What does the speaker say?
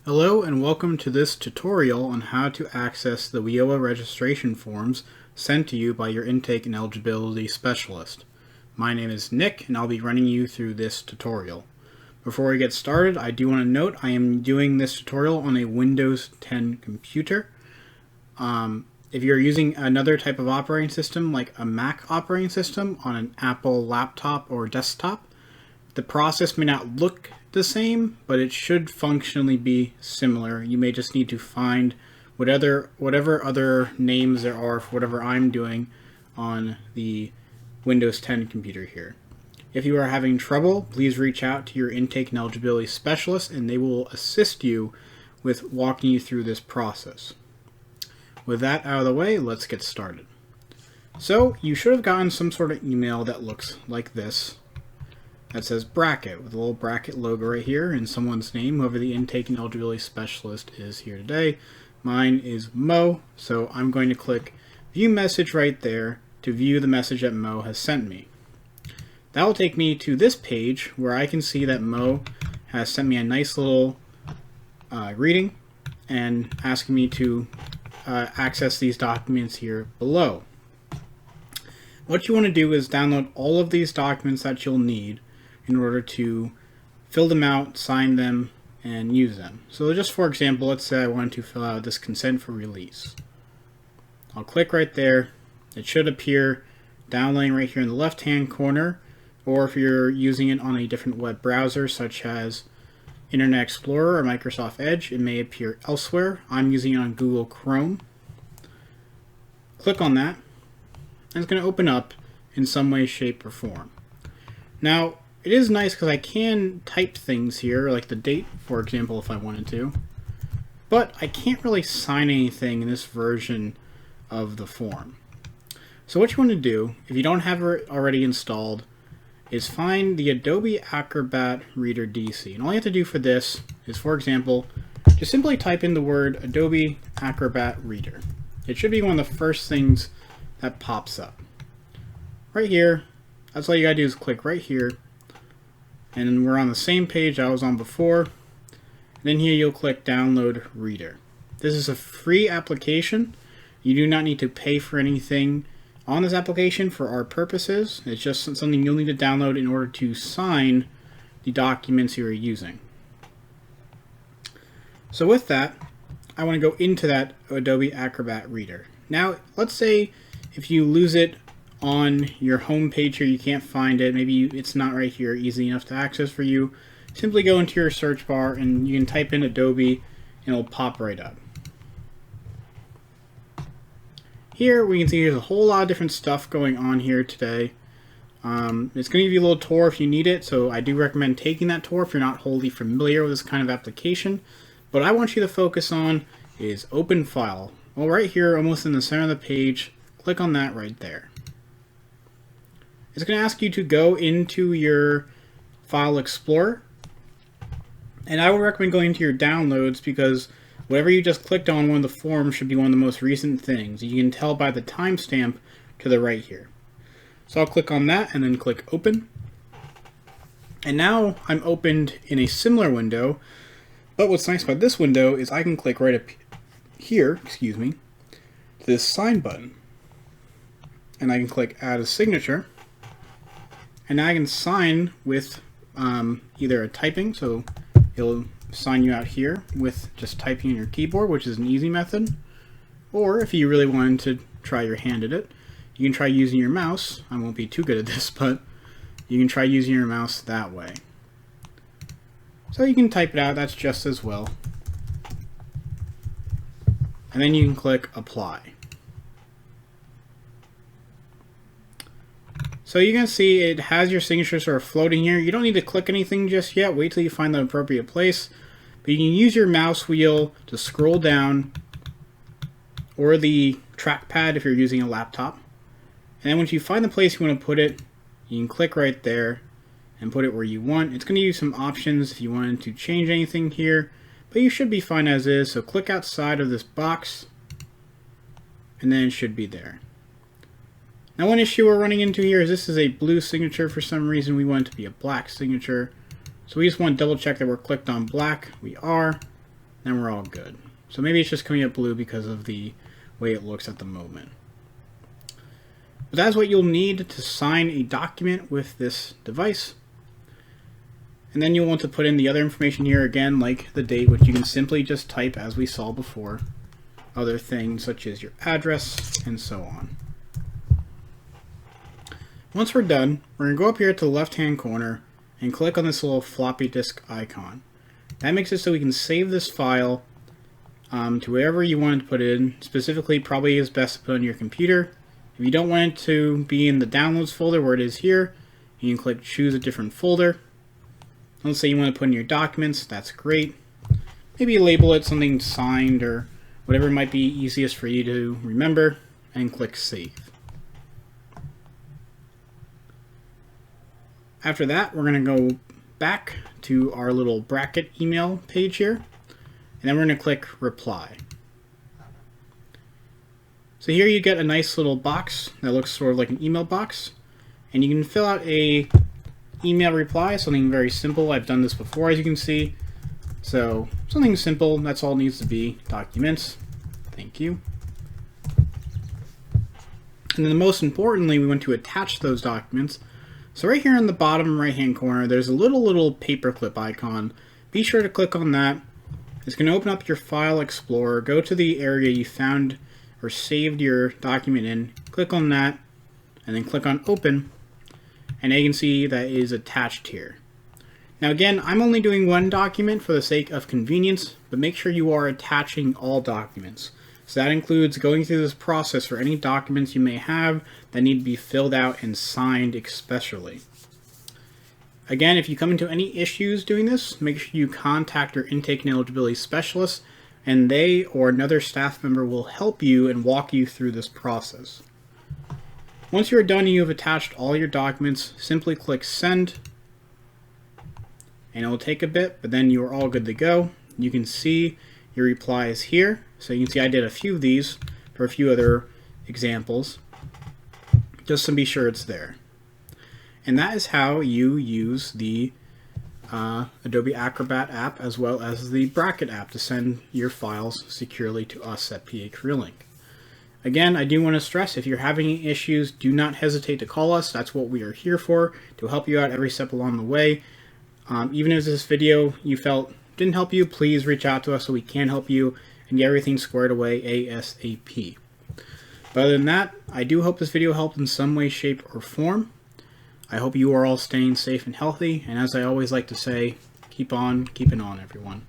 Hello and welcome to this tutorial on how to access the WIOA registration forms sent to you by your intake and eligibility specialist. My name is Nick and I'll be running you through this tutorial. Before we get started, I do want to note I am doing this tutorial on a Windows 10 computer. If you're using another type of operating system like a Mac operating system on an Apple laptop or desktop, the process may not look the same, but it should functionally be similar. You may just need to find whatever other names there are for whatever I'm doing on the Windows 10 computer here. If you are having trouble, please reach out to your intake and eligibility specialist and they will assist you with walking you through this process. With that out of the way, let's get started. So you should have gotten some sort of email that looks like this. That says bracket with a little bracket logo right here and someone's name, whoever the intake and eligibility specialist is here today. Mine is Mo, so I'm going to click view message right there to view the message that Mo has sent me. That will take me to this page where I can see that Mo has sent me a nice little reading and asking me to access these documents here below. What you want to do is download all of these documents that you'll need in order to fill them out, sign them, and use them. So just for example, let's say I wanted to fill out this consent for release. I'll click right there. It should appear downloading right here in the left-hand corner, or if you're using it on a different web browser such as Internet Explorer or Microsoft Edge, it may appear elsewhere. I'm using it on Google Chrome. Click on that, and it's going to open up in some way, shape, or form. Now, it is nice because I can type things here, like the date, for example, if I wanted to, but I can't really sign anything in this version of the form. So what you want to do, if you don't have it already installed, is find the Adobe Acrobat Reader DC. And all you have to do for this is, for example, just simply type in the word Adobe Acrobat Reader. It should be one of the first things that pops up. Right here, that's all you gotta do is click right here, and we're on the same page I was on before. Then here you'll click Download Reader. This is a free application. You do not need to pay for anything on this application for our purposes. It's just something you'll need to download in order to sign the documents you're using. So with that, I want to go into that Adobe Acrobat Reader. Now, let's say if you lose it on your home page here, you can't find it, maybe it's not right here easy enough to access for you, simply go into your search bar and you can type in Adobe and it'll pop right up. Here we can see there's a whole lot of different stuff going on here today. It's going to give you a little tour if you need it, so I do recommend taking that tour if you're not wholly familiar with this kind of application. But what I want you to focus on is Open File. Well, right here, almost in the center of the page, click on that right there. It's going to ask you to go into your File Explorer, and I would recommend going into your downloads because whatever you just clicked on, one of the forms should be one of the most recent things. You can tell by the timestamp to the right here. So I'll click on that and then click Open. And now I'm opened in a similar window, but what's nice about this window is I can click right up here, to this sign button. And I can click Add a Signature. And now I can sign with either a typing, so it'll sign you out here with just typing on your keyboard, which is an easy method. Or if you really wanted to try your hand at it, you can try using your mouse. I won't be too good at this, but you can try using your mouse that way. So you can type it out, that's just as well. And then you can click Apply. So you can see it has your signature sort of floating here. You don't need to click anything just yet. Wait till you find the appropriate place. But you can use your mouse wheel to scroll down, or the trackpad if you're using a laptop. And then once you find the place you want to put it, you can click right there and put it where you want. It's going to give you some options if you wanted to change anything here, but you should be fine as is. So click outside of this box, and then it should be there. Now one issue we're running into here is this is a blue signature. For some reason we want it to be a black signature. So we just want to double check that we're clicked on black. We are. then we're all good. So maybe it's just coming up blue because of the way it looks at the moment. But that's what you'll need to sign a document with this device. And then you'll want to put in the other information here again, like the date, which you can simply just type as we saw before. Other things such as your address and so on. Once we're done, we're going to go up here to the left-hand corner and click on this little floppy disk icon. That makes it so we can save this file to wherever you want to put it in. Specifically, probably is best to put on your computer. If you don't want it to be in the downloads folder where it is here, you can click choose a different folder. Let's say you want to put in your documents, that's great. Maybe label it something signed or whatever might be easiest for you to remember, and click save. After that, we're going to go back to our little bracket email page here, and then we're going to click reply. So here you get a nice little box that looks sort of like an email box, and you can fill out a email reply, something very simple. I've done this before, as you can see. So something simple, that's all it needs to be. Documents, thank you. And then most importantly, we want to attach those documents. So right here in the bottom right hand corner, there's a little paperclip icon. Be sure to click on that. It's going to open up your File Explorer. Go to the area you found or saved your document in. Click on that, and then click on Open. And you can see that is attached here. Now again, I'm only doing one document for the sake of convenience, but make sure you are attaching all documents. So that includes going through this process for any documents you may have that need to be filled out and signed especially. Again, if you come into any issues doing this, make sure you contact your intake and eligibility specialist, and they or another staff member will help you and walk you through this process. Once you're done and you have attached all your documents, simply click send, and it will take a bit, but then you are all good to go. You can see your replies here. So you can see I did a few of these for a few other examples, just to be sure it's there. And that is how you use the Adobe Acrobat app as well as the Bracket app to send your files securely to us at PA CareerLink. Again, I do want to stress, if you're having any issues, do not hesitate to call us. That's what we are here for, to help you out every step along the way. Even if this video you felt didn't help you, please reach out to us so we can help you and get everything squared away ASAP. But other than that, I do hope this video helped in some way, shape, or form. I hope you are all staying safe and healthy, and as I always like to say, keep on keeping on, everyone.